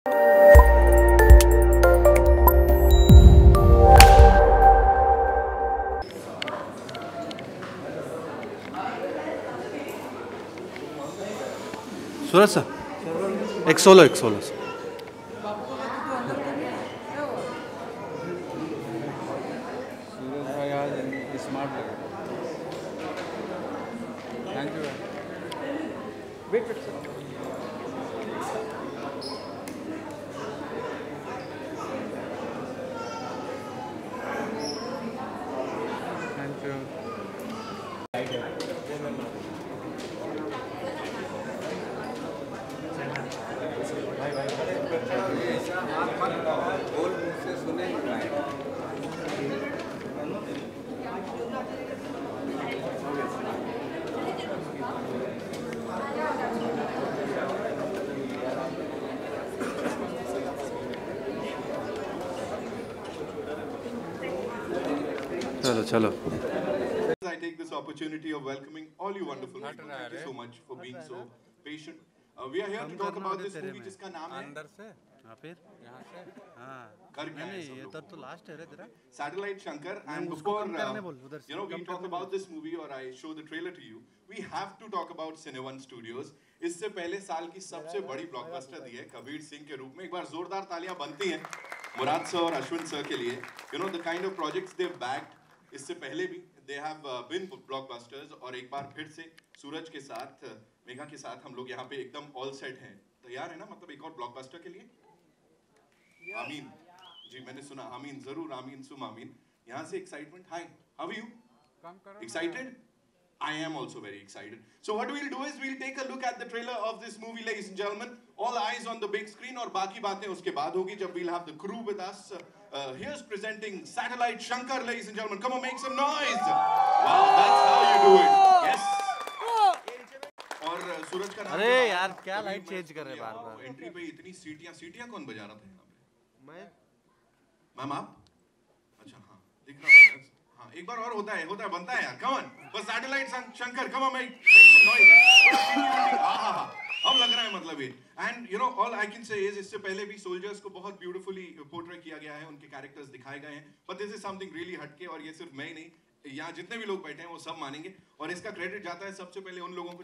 सूरज sir, एक solo sir. Smart लगा। Thank you. Wait sir. Thank you. चलो। I take this opportunity of welcoming all you wonderful people. Thank you so much for being so patient. We are here to talk about this movie जिसका नाम है अंदर से फिर यहाँ से कर क्या है ये तो लास्ट है रे तेरा Satellite Shankar, and before we talk about this movie or I show the trailer to you, we have to talk about Cineone Studios. इससे पहले साल की सबसे बड़ी ब्लॉकबस्टर दी है कबीर सिंह के रूप में। एक बार जोरदार तालियां बनती हैं मुराद सर और अश्विन सर के लिए। The kind of projects they've backed, इससे पहले भी they have been blockbusters, और एक बार फिर से सूरज के साथ, मेघा के साथ हम लोग यहाँ पे एकदम ऑल सेट हैं। तैयार है ना, मतलब एक और ब्लॉकबस्टर के लिए? आमीन जी, मैंने सुना आमीन, जरूर आमीन सुम आमीन। यहाँ से excitement. Hi, how are you? Excited? I am also very excited. So what we'll do is we'll take a look at the trailer of this movie, ladies and gentlemen. All eyes on the big screen, और बाकी बातें उसके बाद होगी जब we'll have the crew with us. Here's presenting Satellite Shankar, ladies and gentlemen. Come on, make some noise. Wow, that's how you do it. Yes. और सूरज का नाम। अरे यार क्या लाइट चेंज कर रहे हैं बार-बार। एंट्री पे इतनी सीटियां कौन बजा रहा था यहाँ पे? मैं। मैम आप? अच्छा हाँ, दिख रहा है। हाँ, एक बार और होता है बनता है यार। Come on, for Satellite Shankar, come on, make some noise. अब लग रहा है मतलब ये। And all I can say is इससे पहले भी सोल्जर्स को बहुत ब्यूटीफुली पोर्ट्रे किया गया है, उनके कैरेक्टर्स दिखाए गए हैं। But this is something really हटके, और ये सिर्फ मैं ही नहीं, यहाँ जितने भी लोग बैठे हैं वो सब मानेंगे। और इसका क्रेडिट जाता है सबसे पहले उन लोगों को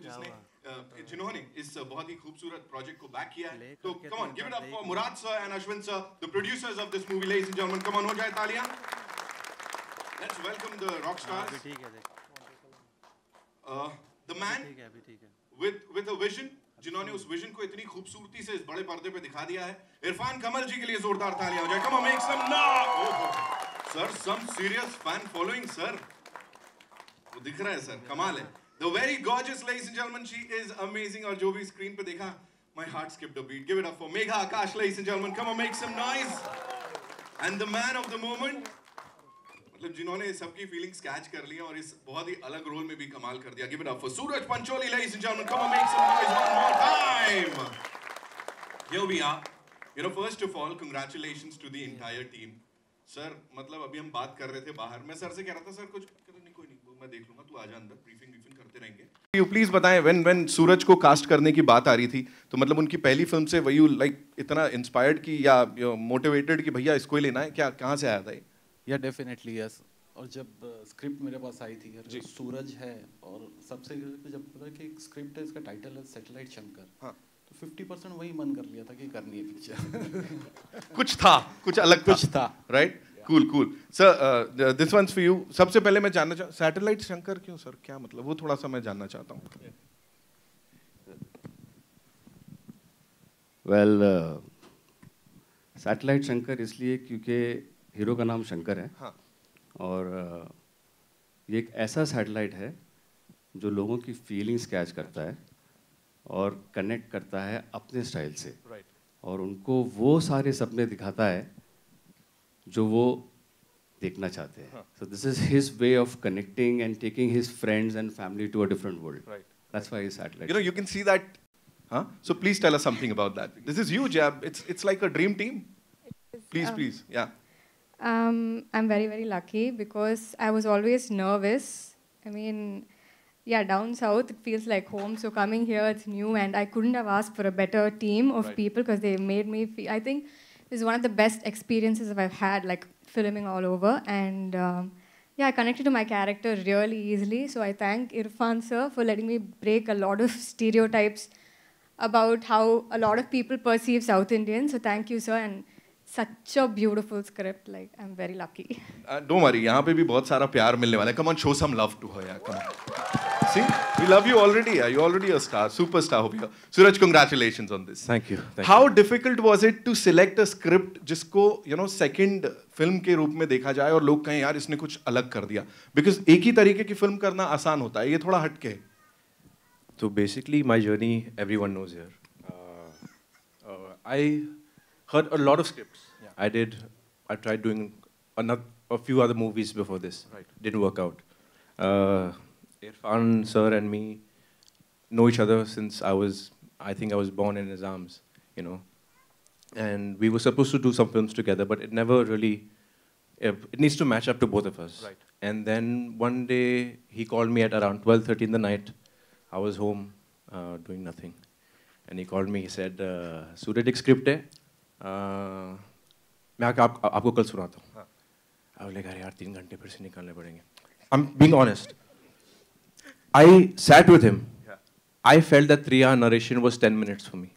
जिन्होंने इस बहुत ही खूबसूरत प्रोजेक्ट को बैक किया है। तो come on, give it up for Murad sir and Ashwin sir, the producers of this movie, ladies and gentlemen. Come on, हो जाए तालियां। Let's welcome the rock stars. ठीक है देख। The man ठीक है। with a vision, जिन्होंने उस विजन को इतनी खूबसूरती से इस बड़े पर्दे पे दिखा दिया है। इरफान कमल जी के लिए जोरदार तालियां हो जाए। Come on, make some noise. Sir, some serious fan following, sir. वो दिख रहा है सर, कमाल है। The very gorgeous, ladies and gentlemen, she is amazing, और जो भी स्क्रीन पे देखा, my heart skipped a beat. Give it up for Megha Akash, ladies and gentlemen. Come on, make some noise. And the man of the moment, मतलब जिन्होंने सबकी feelings catch कर ली और इस बहुत ही अलग रोल में भी कमाल कर दिया। Give it up for Suraj Pancholi, ladies and gentlemen. Come on, make some noise one more time. Here we are. First of all, congratulations to the entire team. Sir, मतलब अभी हम बात कर रहे थे बाहर, मैं सर से कह रहा था सर कुछ नहीं, कोई नहीं, मैं देख लूंगा, तू आ जा अंदर, ब्रीफिंग करते रहेंगे। You please बताएं, when सूरज को कास्ट करने की बात आ रही थी, तो मतलब उनकी पहली फिल्म से वही इतना इंस्पायर्ड की या मोटिवेटेड कि भैया इसको ही लेना है, क्या कहाँ से आया था ये? या डेफिनेटली यस। और जब स्क्रिप्ट मेरे पास आई थी, जो सूरज है, और सबसे जब पता कि स्क्रिप्ट है, इसका टाइटल है सैटेलाइट शंकर, हाँ, तो 50% वही मन कर लिया था कि करनी है पिक्चर। कुछ अलग था, right? Cool sir, this one's for you. सबसे पहले मैं जानना चाहता, सैटेलाइट शंकर क्यों सर, क्या मतलब, वो थोड़ा सा मैं जानना चाहता हूँ। वेल, सैटेलाइट शंकर इसलिए क्योंकि हीरो का नाम शंकर है, हाँ, और ये एक ऐसा सैटेलाइट है जो लोगों की फीलिंग्स कैच करता है और कनेक्ट करता है अपने स्टाइल से, right, और उनको वो सारे सपने दिखाता है जो वो देखना चाहते हैं। So this is his way of connecting and taking his friends and family to a different world. Right. That's why he's satellite. You can see that. Huh? So please tell us something about that. This is huge. Yeah, it's like a dream team. Please, yeah. I'm very lucky because I was always nervous. I mean, yeah, down south, it feels like home. So coming here, it's new, and I couldn't have asked for a better team of people because they made me feel. I think this is one of the best experiences I've had, like filming all over, and yeah, I connected to my character really easily. So I thank Irfan sir for letting me break a lot of stereotypes about how a lot of people perceive South Indians. So thank you, sir, and such a beautiful script. Like I'm very lucky. Don't worry, यहाँ पे भी बहुत सारा प्यार मिलने वाला है. Come on, show some love to her, yeah. Come on. See, we love you already. Yeah. You're already a star, superstar over here. Suraj, congratulations on this. Thank you. How difficult was it to select a script जिसको second film के रूप में देखा जाए और लोग कहें यार इसने कुछ अलग कर दिया? Because एक ही तरीके की film करना आसान होता है, ये थोड़ा हटके है. So basically, my journey, everyone knows here. I heard a lot of scripts. Yeah. I tried doing a few other movies before this. Right. Didn't work out. Irfan sir and me know each other since I think I was born in his arms, you know. And we were supposed to do some films together, but it never really, it needs to match up to both of us. Right. And then one day, he called me at around 12:30 in the night. I was home doing nothing. And he called me, he said, Suraj, एक script है, मैं आपको कल सुनाता हूँ. I was like, अरे यार 3 घंटे फिर से निकालने पड़ेंगे. I'm being honest. I sat with him. Yeah. I felt that 3-hour narration was 10 minutes for me.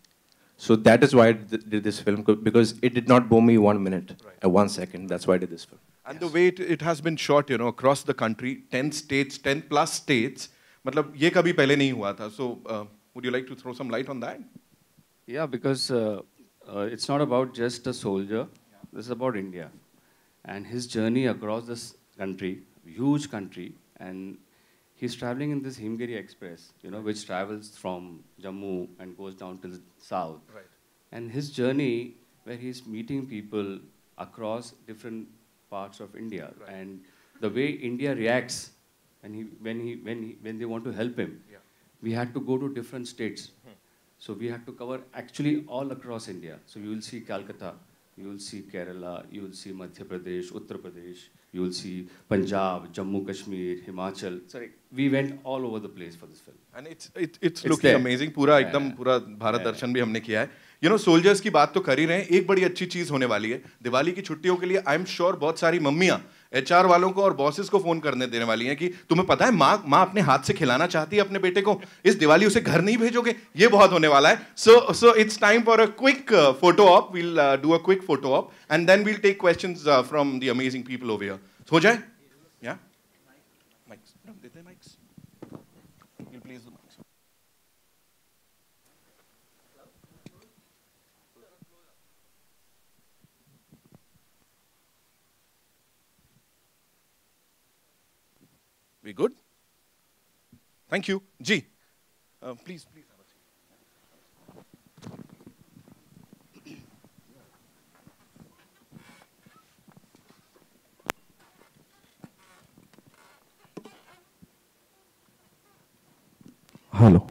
So that is why I did this film, because it did not bore me 1 minute, 1 second. That's why I did this film. And the way it has been shot, across the country, 10 states, 10 plus states, मतलब ये कभी पहले नहीं हुआ था. So would you like to throw some light on that? Yeah, because it's not about just a soldier. This is about India. And his journey across this country, huge country, and he's traveling in this Himgiri Express, which travels from Jammu and goes down to the south. Right. And his journey, where he's meeting people across different parts of India, right. And the way India reacts when they want to help him, yeah. We had to go to different states. So we had to cover actually all across India. So you will see Calcutta, you will see Kerala, you will see Madhya Pradesh, Uttar Pradesh, you will see Punjab, Jammu Kashmir, Himachal. Sorry, we went all over the place for this film. And it's looking amazing. पूरा एकदम पूरा भारत दर्शन भी हमने किया है. Soldiers की बात तो कर ही रहे हैं. एक बड़ी अच्छी चीज होने वाली है. दिवाली की छुट्टियों के लिए आई एम श्योर बहुत सारी मम्मियां HR वालों को और बॉसेस को फोन करने देने वाली हैं कि तुम्हें पता है माँ अपने हाथ से खिलाना चाहती है अपने बेटे को, इस दिवाली उसे घर नहीं भेजोगे. ये बहुत होने वाला है. So it's time for a quick photo op. We'll do a quick photo op and then we'll take questions from the amazing people over here. हो जाए? Yeah? Mics. देते हैं mics. We'll place the mics. We good? Thank you. Ji, please have a seat. Hello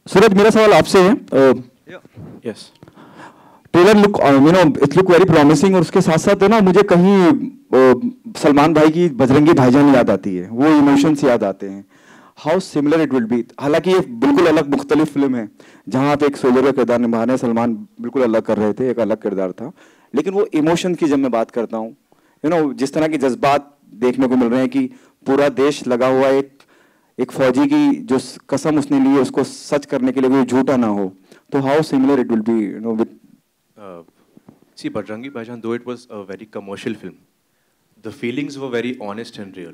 Suraj, मेरा सवाल आपसे है. Yes. Trailer look it look very promising, और उसके साथ साथ है ना, मुझे कहीं सलमान भाई की बजरंगी भाईजान याद आती है, वो इमोशंस याद आते हैं. How similar it will be. हालांकि ये बिल्कुल अलग मुख्तलिफ फिल्म है, जहां आप एक सोल्जर का किरदार निभा रहे हैं, सलमान बिल्कुल अलग कर रहे थे, एक अलग किरदार था. लेकिन वो इमोशन की जब मैं बात करता हूँ, जिस तरह के जज्बात देखने को मिल रहे हैं कि पूरा देश लगा हुआ है एक फौजी की जो कसम उसने ली है उसको सच करने के लिए, वो झूठा ना हो. तो how similar it will be with See, Bajrangi Bhaijaan, though it was a very commercial film, the feelings were very honest and real.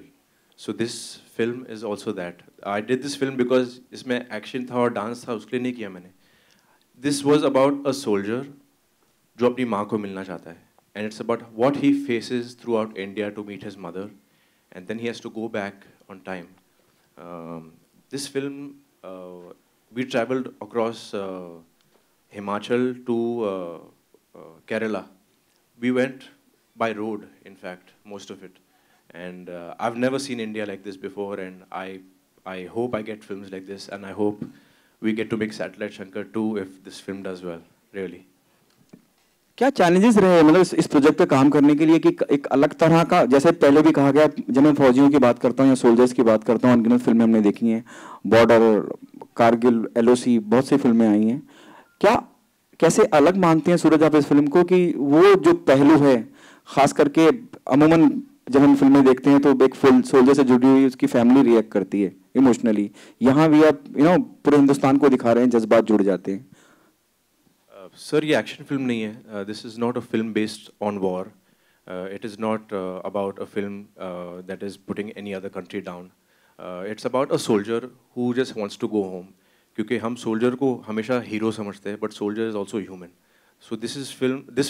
So this film is also that. I did this film because इसमें action था और dance था, उसके लिए नहीं किया मैंने. This was about a soldier जो अपनी माँ को मिलना चाहता है, and it's about what he faces throughout India to meet his mother, and then he has to go back on time. This film, we traveled across Himachal to Kerala. We went by road, in fact, most of it. And I've never seen India like this before, and I hope I get films like this, and I hope we get to make Satellite Shankar 2 if this film does well, really. क्या challenges रहे मतलब इस project पे काम करने के लिए कि एक अलग तरह का, जैसे पहले भी कहा गया, जब मैं फौजियों की बात करता हूँ या सोल्जर्स की बात करता हूँ, अनगिनत फिल्में हमने देखी हैं, बॉर्डर, कारगिल, एलओसी, बहुत सी फिल्में आई हैं। क्या कैसे अलग मानते हैं सूरज आप इस फिल्म को कि वो जो पहलू है, खास करके अमूमन जब हम फिल्में देखते हैं तो एक फुल सोल्जर से जुड़ी हुई उसकी फैमिली रिएक्ट करती है इमोशनली, यहाँ भी आप पूरे हिंदुस्तान को दिखा रहे हैं, जज्बात जुड़ जाते हैं। सर ये एक्शन फिल्म नहीं है. This is not a film based on war. It is not about a film that is putting any other country down. It's about a soldier who just wants to go home. क्योंकि हम soldier को हमेशा hero समझते हैं, but soldier is also human. So this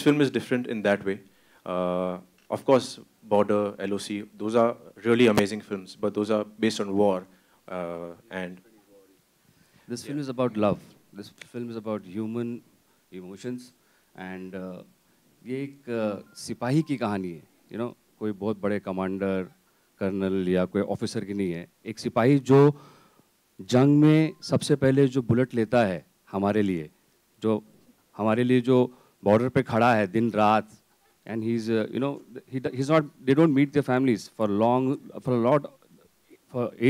film is different in that way. Of course, Border, LOC, those are really amazing films, but those are based on war. And this film is about love. This film is about human emotions, and ये एक सिपाही की कहानी है. कोई बहुत बड़े commander, colonel या कोई ऑफिसर की नहीं है. एक सिपाही जो जंग में सबसे पहले जो बुलेट लेता है हमारे लिए, जो बॉर्डर पे खड़ा है दिन रात. And he's he's not, they don't meet their families for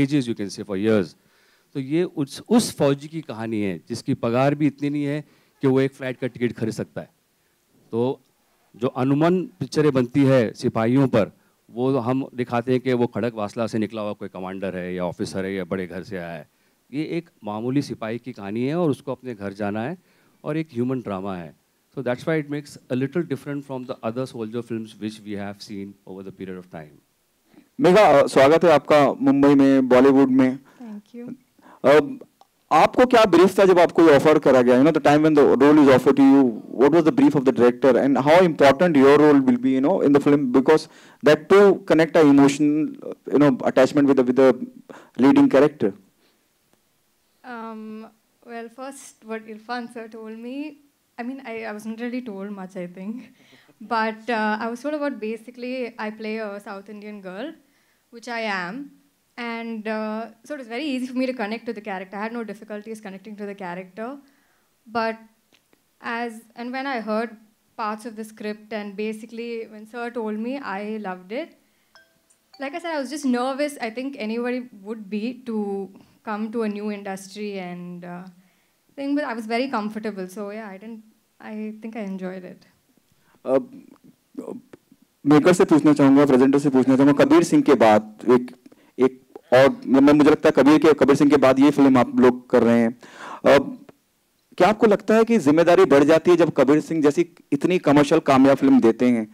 ages, you can say, for years. तो ये उस फौजी की कहानी है जिसकी पगार भी इतनी नहीं है कि वो एक फ्लाइट का टिकट खरीद सकता है. तो जो अनुमान पिक्चरें बनती है सिपाहियों पर, वो हम दिखाते हैं कि वो खड़क वासला से निकला हुआ कोई कमांडर है या ऑफिसर है या बड़े घर से आया है. ये एक मामूली सिपाही की कहानी है और उसको अपने घर जाना है, और एक ह्यूमन ड्रामा है. So that's why it makes a little different from the other soldier films which we have seen over the period of time. Megha, स्वागत है आपका मुंबई में, बॉलीवुड में. Thank you. आपको क्या ब्रीफ था जब आपको ऑफर करा गया? The time when the role is offered to you, what was the brief of the director and how important your role will be in the film, because that to connect a emotional attachment with the leading character. Well, first, what Irfan sir told me, I mean, I wasn't really told much, I think. But I was told about, basically, I play a South Indian girl, which I am. And so it was very easy for me to connect to the character. I had no difficulties connecting to the character. But when I heard parts of the script, and basically when sir told me, I loved it. Like I said, I was just nervous. I think anybody would be to come to a new industry and but I was very comfortable. So yeah, I think I enjoyed it. Maker से पूछना चाहूँगा, presenter से पूछना चाहूँगा, कबीर सिंह के बाद एक और मुझे लगता है कबीर सिंह के बाद ये फिल्म आप लोग कर रहे हैं. क्या आपको लगता है कि जिम्मेदारी बढ़ जाती है जब कबीर सिंह जैसी इतनी कमर्शियल कामयाब फिल्म देते हैं,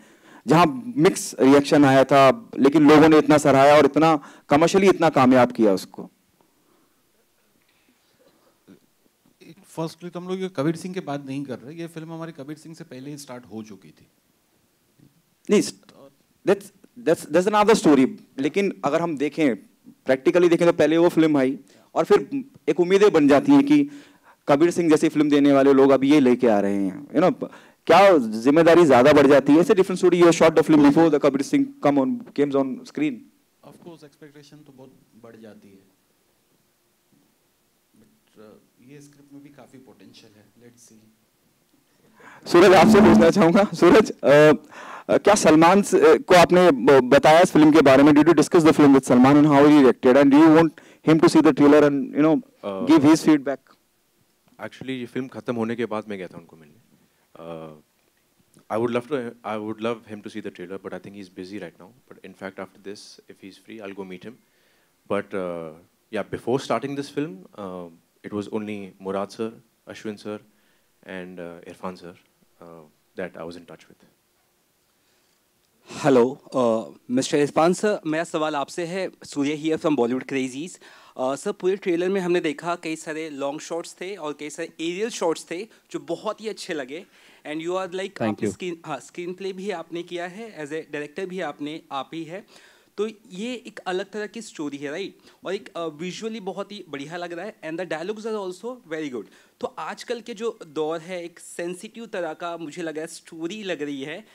जहां मिक्स रिएक्शन आया था लेकिन लोगों ने इतना सराहा और इतना कमर्शियली इतना कामयाब किया उसको? फर्स्टली तो हम लोग ये कबीर सिंह के बाद नहीं कर रहे, ये फिल्म हमारी कबीर सिंह से पहले ही स्टार्ट हो चुकी थी. नहीं, that's another story. लेकिन अगर हम देखें, प्रैक्टिकली देखें, तो पहले वो फिल्म आई और फिर एक उम्मीदें बन जाती हैं कि कबीर सिंह जैसी फिल्म देने वाले लोग अब ये लेके आ रहे हैं. क्या जिम्मेदारी ज्यादा बढ़ जाती है? It's a different story. You shot the film before the Kabir Singh Kemps on screen. Of course expectation तो बहुत बढ़ जाती है, बट ये स्क्रिप्ट में भी काफी पोटेंशियल है. Let's see. सूरज, आपसे पूछना चाहूंगा. सूरज, क्या सलमान को आपने बताया इस फिल्म के बारे में? Did you discuss the film with Salman and how he reacted, and do you want him to see the trailer and give his feedback? Actually ये फिल्म खत्म होने के बाद मैं गया था उनको मिलने. I would love him to see the trailer, but I think he's busy right now. But in fact, after this, if he's free, I'll go meet him. But yeah, before starting this film, it was only Murad sir, Ashwin sir, and Irfan sir that I was in touch with. Hello mister Irfan sir, मेरा सवाल आपसे है. Surya here from Bollywood crazies. Sir, पूरे trailer में हमने देखा कई सारे लॉन्ग शॉट्स थे और कई सारे एरियल शॉट्स थे जो बहुत ही अच्छे लगे. And you are like, screenplay भी आपने किया है, एज ए डायरेक्टर भी आप ही है. तो ये एक अलग तरह की स्टोरी है, राइट? और एक विजुअली बहुत ही बढ़िया लग रहा है, and the dialogues are also very good. तो आजकल के जो दौर है, एक सेंसिटिव तरह का मुझे लग रहा है स्टोरी लग रही है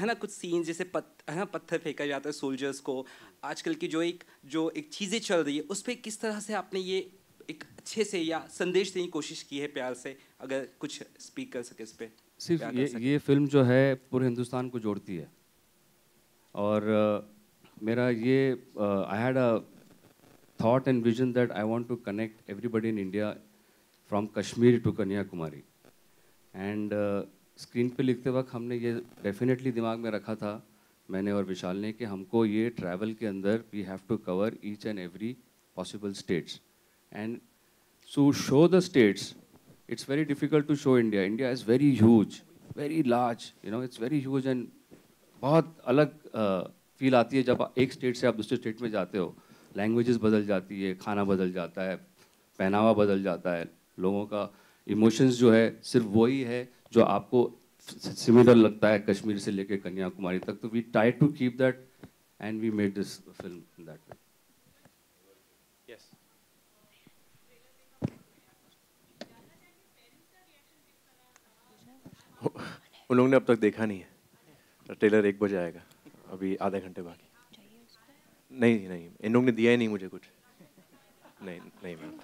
ना. कुछ सीन जैसे पत्थर फेंका जाता है सोल्जर्स को. आजकल की जो एक चीज़ें चल रही है, उस पर किस तरह से आपने ये एक अच्छे से या संदेश देने की कोशिश की है प्यार से? अगर कुछ स्पीक कर सके इस पर. सिर्फ ये फिल्म जो है पूरे हिंदुस्तान को जोड़ती है और मेरा ये I had a thought and vision that I want to connect everybody in India from Kashmir to Kanyakumari. And screen पे लिखते वक्त हमने ये डेफिनेटली दिमाग में रखा था मैंने और विशाल ने कि हमको ये ट्रैवल के अंदर we have to cover each and every possible states and to show the states it's very difficult to show India. India is very huge, very large, you know, it's very huge and बहुत अलग feel आती है जब एक state से आप दूसरे state में जाते हो. लैंग्वेजेस बदल जाती है, खाना बदल जाता है, पहनावा बदल जाता है, लोगों का इमोशंस जो है सिर्फ वही है जो आपको सिमिलर लगता है कश्मीर से लेके कन्याकुमारी तक. तो we try to keep that and we made this film in that way. Yes, उन लोगों ने अब तक देखा नहीं है. ट्रेलर 1 बजे आएगा, अभी आधे घंटे बाकी. नहीं नहीं, इन लोगों ने दिया ही नहीं मुझे कुछ. नहीं नहीं ma'am.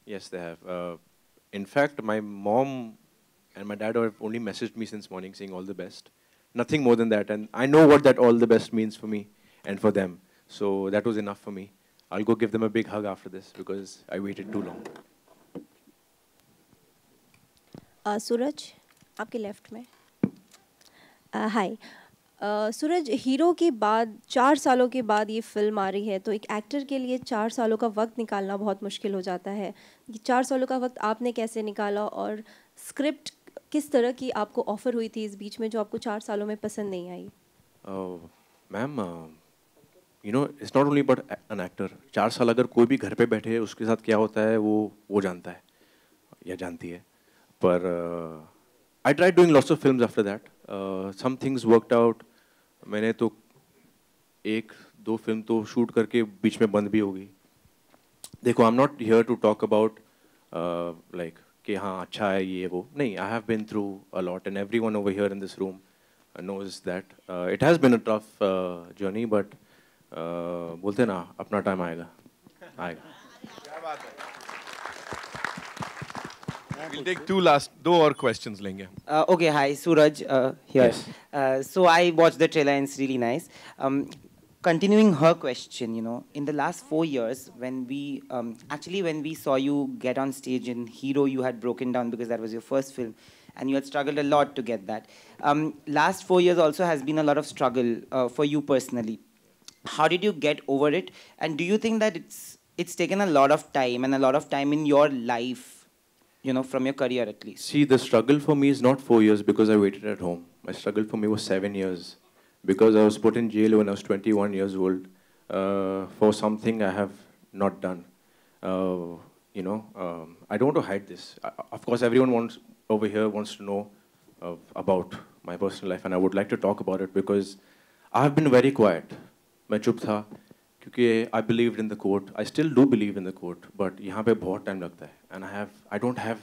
Yes, they have. In fact, my mom and my dad have only messaged me since morning saying all the best. Nothing more than that. And I know what that all the best means for me and for them. So that was enough for me. I'll go give them a big hug after this because I waited too long. सूरज, आपके left में. हाय सूरज, hero के बाद 4 सालों के बाद ये film आ रही है, तो एक एक्टर के लिए 4 सालों का वक्त निकालना बहुत मुश्किल हो जाता है. ये 4 सालों का वक्त आपने कैसे निकाला और स्क्रिप्ट किस तरह की आपको ऑफर हुई थी इस बीच में जो आपको 4 सालों में पसंद नहीं आई? Ma'am, you know, it's not only about an actor. 4 साल अगर कोई भी घर पे बैठे है उसके साथ क्या होता है वो जानता है या जानती है. पर I tried doing lots of films after that. Some things worked out. मैंने तो 1-2 फिल्म तो शूट करके बीच में बंद भी हो गई. देखो, I'm not here to talk about like कि हाँ अच्छा है ये वो. नहीं, I have been through a lot and everyone over here in this room knows that it has been a tough journey, but बोलते ना अपना टाइम आएगा. क्या बात है. We'll take 2 और questions लेंगे. Okay, hi, Suraj here. Yes. So I watched the trailer and it's really nice. Continuing her question, you know, in the last 4 years, when we saw you get on stage in Hero, you had broken down because that was your first film, and you had struggled a lot to get that. Last 4 years also has been a lot of struggle for you personally. How did you get over it? And do you think that it's taken a lot of time and a lot of time in your life? You know, from your career at least. See, the struggle for me is not 4 years because I waited at home. My struggle for me was 7 years because I was put in jail when I was 21 years old for something I have not done. You know, I don't want to hide this. Of course, everyone over here wants to know about my personal life, and I would like to talk about it because I have been very quiet. मैं चुप था क्योंकि I believed in the court. I still do believe in the court, but यहाँ पे बहुत time लगता है. And I don't have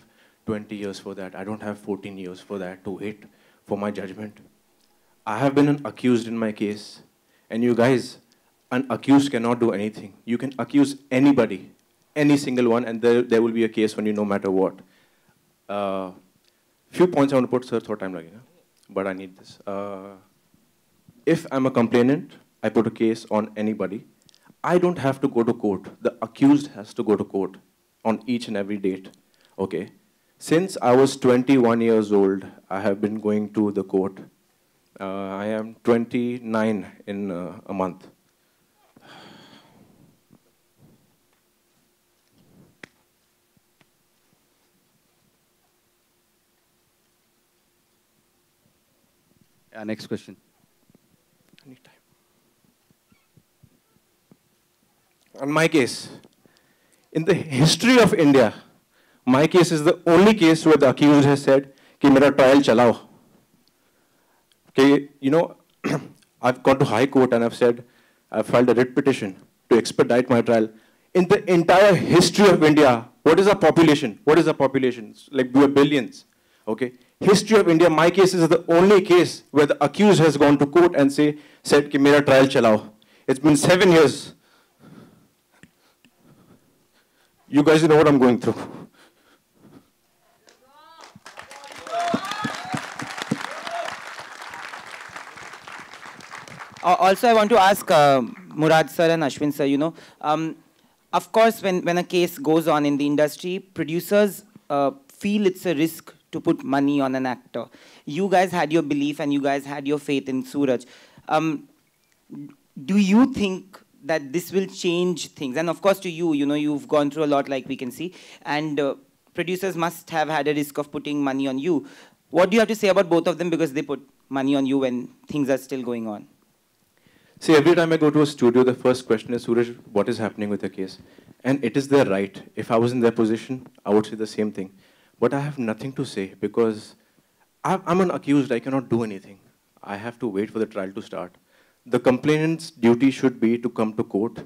20 years for that. I don't have 14 years for that to wait for my judgment. I have been accused in my case. And you guys, an accused cannot do anything. You can accuse anybody, any single one, and there will be a case on you no matter what. Few points I want to put, sir, thought time lagega, but I need this. If I'm a complainant, I put a case on anybody. I don't have to go to court. The accused has to go to court on each and every date. Okay. Since I was 21 years old, I have been going to the court. I am 29 in a month. Next question. I need time. On my case, in the history of India, my case is the only case where the accused has said कि मेरा trial चलाओ. Okay, you know, I've gone to High Court and I've said I've filed a writ petition to expedite my trial. In the entire history of India, what is our population? What is our population? Like we are billions. Okay, history of India, my case is the only case where the accused has gone to court and said कि मेरा trial चलाओ. It's been 7 years. You guys know what I'm going through. Also, I want to ask Murad sir and Ashwin sir, you know, of course, when a case goes on in the industry, producers feel it's a risk to put money on an actor. You guys had your belief and you guys had your faith in Suraj. Do you think that this will change things? And of course, to you, you know, you've gone through a lot, like we can see, and producers must have had a risk of putting money on you. What do you have to say about both of them, because they put money on you when things are still going on? See, every time I go to a studio, the first question is, Suraj, what is happening with the case? And it is their right. If I was in their position, I would say the same thing. But I have nothing to say because I'm an accused. I cannot do anything. I have to wait for the trial to start. The complainant's duty should be to come to court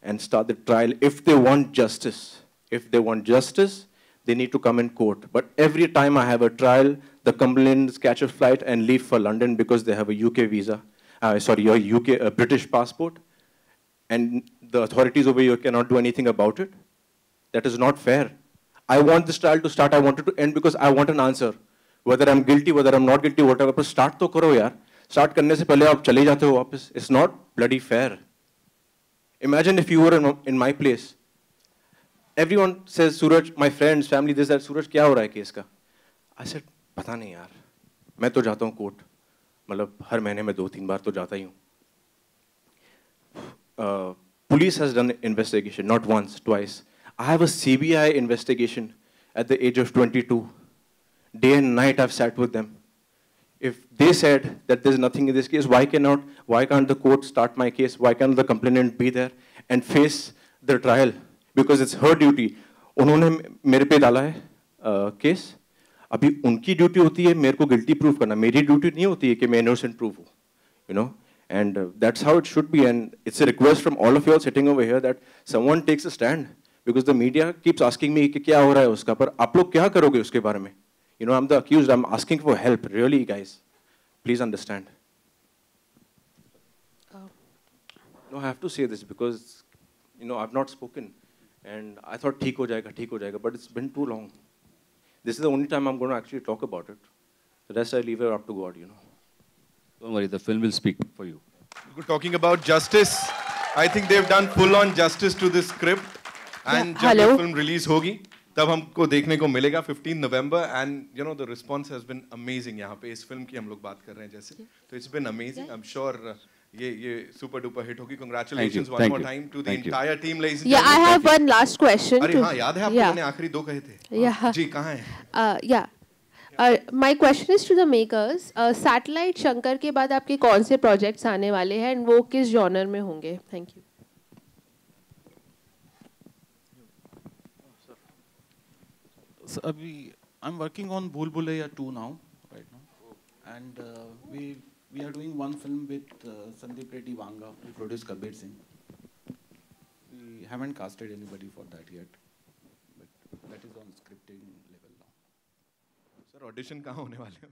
and start the trial if they want justice. If they want justice, they need to come in court. But every time I have a trial, the complainants catch a flight and leave for London because they have a UK visa. A British passport, and the authorities over here cannot do anything about it. That is not fair. I want this trial to start. I want it to end because I want an answer. Whether I'm guilty, whether I'm not guilty, whatever. But start to karo yaar. Start करने से पहले आप चले जाते हो वापस. It's not bloody fair. Imagine if you were in my place. Everyone says, Suraj, my friends, family, this, that. Suraj, क्या हो रहा है केस का? I said, पता नहीं यार. मैं तो जाता हूँ कोर्ट. मतलब हर महीने में 2-3 बार तो जाता ही हूँ. Police has done investigation, not once, twice. I have a CBI investigation at the age of 22. Day and night I've sat with them. If they said that there's nothing in this case, why can't the court start my case? Why can't the complainant be there and face the trial? Because it's her duty. उन्होंने मेरे पे डाला है case. अभी उनकी duty होती है मेरे को गिल्टी प्रूव करना. मेरी ड्यूटी नहीं होती है कि मैं इनोसेंट प्रूव हूँ. You know? And that's how it should be. And it's a request from all of you all sitting over here that someone takes a stand. Because the media keeps asking me कि क्या हो रहा है उसका, पर आप लोग क्या करोगे उसके बारे में? You know, I'm the accused. I'm asking for help. Really, guys. Please understand. No, I have to say this because, you know, I've not spoken. And I thought ठीक हो जाएगा, but it's been too long. This is the only time I'm going to actually talk about it. The rest I leave it up to God, you know. Don't worry, the film will speak for you. We're talking about justice. I think they've done full-on justice to this script. And जब ये film release होगी, तब हमको देखने को मिलेगा 15 November. And you know the response has been amazing. यहाँ पे इस film की हम लोग बात कर रहे हैं जैसे. तो it's been amazing. I'm sure ये super duper hit होगी. Congratulations one more time to the entire team, ladies and gentlemen. Yeah, I have one last question. अरे हाँ, याद है आपको मैंने आखिरी 2 कहे थे. Yeah. जी कहाँ हैं? Yeah. My question is to the makers. Satellite Shankar के बाद आपके कौन से projects आने वाले हैं and वो किस genre में होंगे? Thank you. So, I'm working on Bhool Bhulaiya 2 now, right now, and we are doing one film with Sandeep Reddy Vanga, who produced Kabir Singh. We haven't casted anybody for that yet, but that is on scripting level now. Sir, audition कहाँ होने वाले हैं?